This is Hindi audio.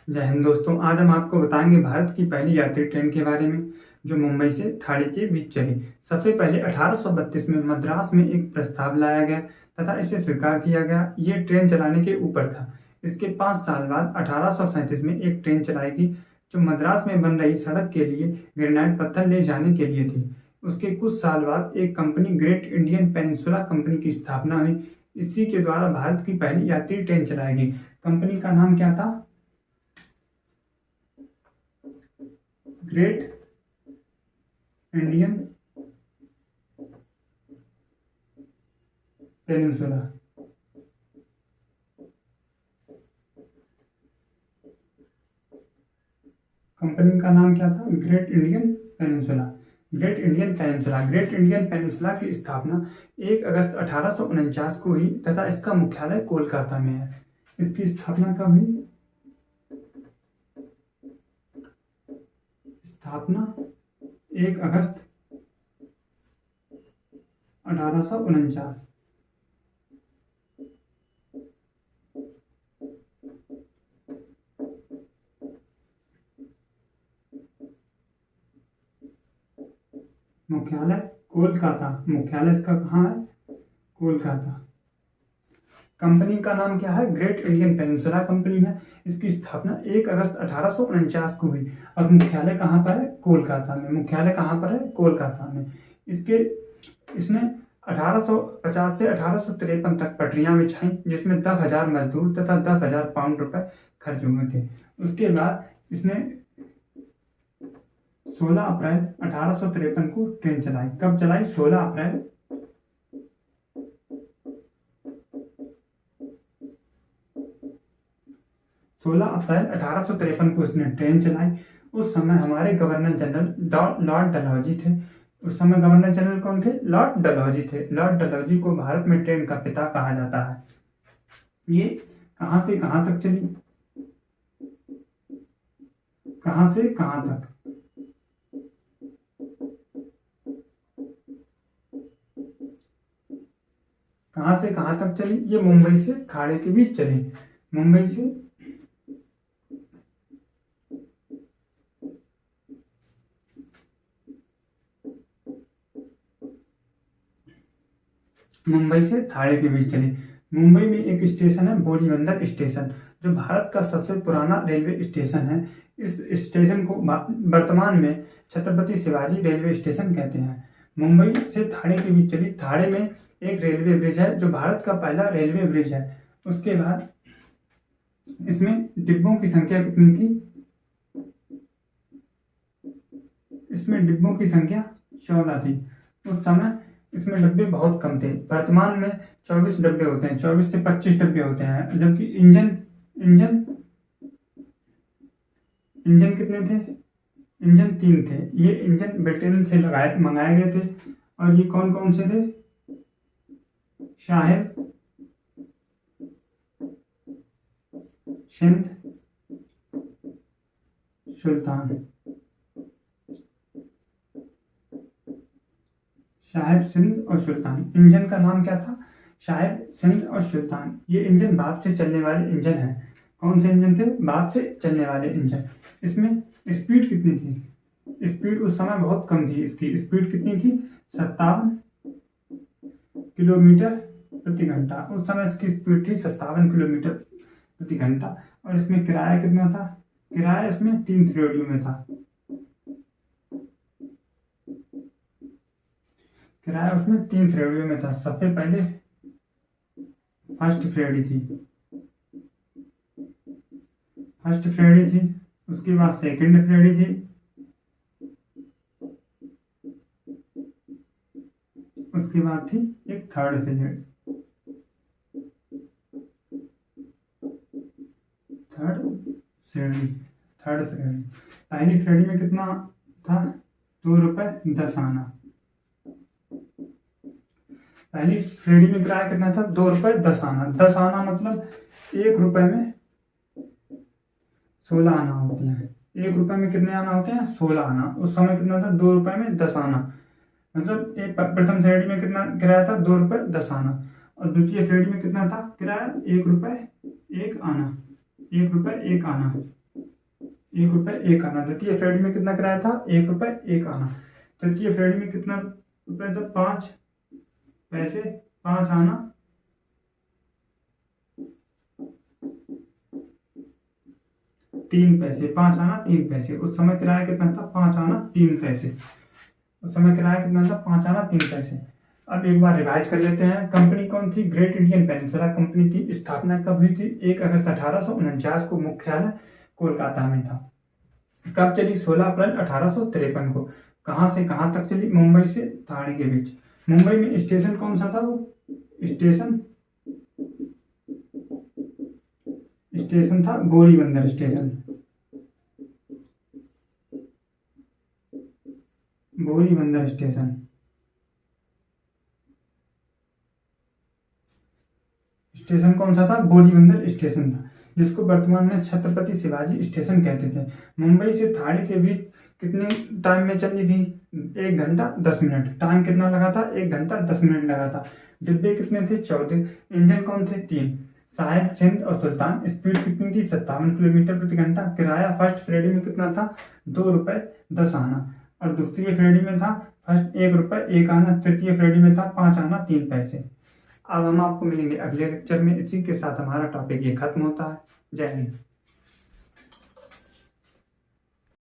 जय हिंद दोस्तों। आज हम आपको बताएंगे भारत की पहली यात्री ट्रेन के बारे में जो मुंबई से थाने के बीच चली। सबसे पहले 1832 में मद्रास में एक प्रस्ताव लाया गया तथा इसे स्वीकार किया गया। ये ट्रेन चलाने के ऊपर था। इसके 5 साल बाद 1837 में एक ट्रेन चलाई गई जो मद्रास में बन रही सड़क के लिए ग्रेनाइट पत्थर ले जाने के लिए थी। उसके कुछ साल बाद एक company great Indian peninsula company की स्थापना हुई। इसी के द्वारा भारत की पहली यात्री ट्रेन चलाई गई। कंपनी का नाम क्या था? Great Indian peninsula. कंपनी का नाम क्या था? Great Indian peninsula. Great Indian peninsula great Indian peninsula की स्थापना 1 अगस्त 1849 को हुई तथा इसका मुख्यालय कोलकाता में है। इसकी स्थापना कब हुई? स्थापना 1 अगस्त 1849। मुख्यालय कोलकाता। मुख्यालय इसका कहाँ है? कोलकाता। कंपनी का नाम क्या है? ग्रेट इंडियन पेनिनसुला कंपनी है। इसकी स्थापना 1 अगस्त 1849 को हुई और मुख्यालय कहाँ पर है? कोलकाता में। मुख्यालय कहाँ पर है? कोलकाता में। इसने 1850 से 1853 तक पटरियां बिछाई जिसमें 10,000 मजदूर तथा 10,000 पाउंड रुपए खर्च हुए थे। उसके बाद इसने 16 अप्रैल 1853 को ट्रेन चलाई। कब चलाई? 16 अप्रैल 1853 को इसने ट्रेन चलाई। उस समय हमारे गवर्नर जनरल लॉर्ड डलहौजी थे। उस समय गवर्नर जनरल कौन थे? लॉर्ड डलहौजी थे। लॉर्ड डलहौजी को भारत में ट्रेन का पिता कहा जाता है। ये कहां से कहां तक चली? कहां से कहां तक? कहां से कहां तक चली? ये मुंबई से थाने के बीच चली। मुंबई से थाने के बीच चली। मुंबई में एक स्टेशन है बोरीबंदर स्टेशन जो भारत का सबसे पुराना रेलवे स्टेशन है। इस स्टेशन को वर्तमान में छत्रपति शिवाजी रेलवे स्टेशन कहते हैं। मुंबई से थाने के बीच चली। थाने में एक रेलवे ब्रिज है जो भारत का पहला रेलवे ब्रिज है। उसके बाद इसमें डिब्बों की संख्या कितनी थी? इसमें डिब्बों की संख्या 14 थी। उस समय इसमें डब्बे बहुत कम थे। वर्तमान में 24 डब्बे होते हैं, 24 से 25 डब्बे होते हैं। जबकि इंजन कितने थे? इंजन 3 थे। ये इंजन ब्रिटेन से मंगाए गए थे। और ये कौन कौन से थे? साहिब, सिंध, सुल्तान। साहिब, सिंध और सुल्तान। इंजन का नाम क्या था? साहिब, सिंध और सुल्तान। ये इंजन भाप से चलने वाले इंजन है। कौन से इंजन थे? भाप से चलने वाले इंजन। इसमें स्पीड कितनी थी? स्पीड उस समय बहुत कम थी। इसकी स्पीड कितनी थी? 57 किलोमीटर प्रति घंटा। उस समय इसकी स्पीड थी 57 किलोमीटर प्रति घंटा। और इसमें किराया कितना था? किराया इसमें 3 श्रेणियों में था। किराया उसमें 3 श्रेणियों में था। सबसे पहले फर्स्ट श्रेणी थी। उसके बाद सेकंड श्रेणी थी। उसके बाद थी एक थर्ड श्रेणी। पहली श्रेणी में कितना था? ₹2.10 पहली श्रेणी में किराया कितना था? ₹2.10। 10 आना मतलब 1 रुपए में 16 आना होते हैं। 1 रुपए में कितने आना होते हैं? 16 आना। उस समय कितना था? 2 रुपए में 10 आना। मतलब प्रथम श्रेणी में कितना किराया था? ₹2.10। और द्वितीय श्रेणी में कितना था किराया? ₹1 1 आना। ₹1 1 आना। ₹1 द्वितीय श्रेणी में कितना किराया था? ₹1 तृतीय श्रेणी में कितना रुपए था? 5 पैसे, 5 आना, 3 पैसे, 5 आना 3 पैसे। उस समय किराया कितना था? 5 आना 3 पैसे। उस समय किराया कितना था? 5 आना 3 पैसे। अब एक बार रिवाइज कर लेते हैं। कंपनी कौन थी? ग्रेट इंडियन पेनिनसुला कंपनी थी। स्थापना कब हुई थी? 1 अगस्त 1849 को। मुख्यालय कोलकाता में था। कब चली? 16 अप्रैल 1853 को। कहां से कहां तक चली? मुंबई से थाने के बीच। मुंबई में स्टेशन कौन सा था? वो स्टेशन था Boribunder station. Boribunder station. Station कौन सा था? बोरीबंदर स्टेशन था, जिसको वर्तमान में छत्रपति शिवाजी स्टेशन कहते थे। मुंबई से थाने के बीच कितने टाइम में चली थी? 1 घंटा 10 मिनट। टाइम कितना लगा था? 1 घंटा 10 मिनट लगा था। डिब्बे कितने थे? 14। इंजन कौन थे? 3। सहायक, सिंध और सुल्तान। स्पीड कितनी थी? 57 किलोमीटर प्रति घंटा। किराया फर्स्ट श्रेणी में कितना था? ₹2.10 और द्वितीय श्रेणी में था फर्स्ट ₹1 तृतीय श्रेणी में था 5 आना 3 पैसे। अब हम आपको मिलेंगे अगले लेक्चर में। इसी के साथ हमारा टॉपिक ये खत्म होता है। जय हिंद।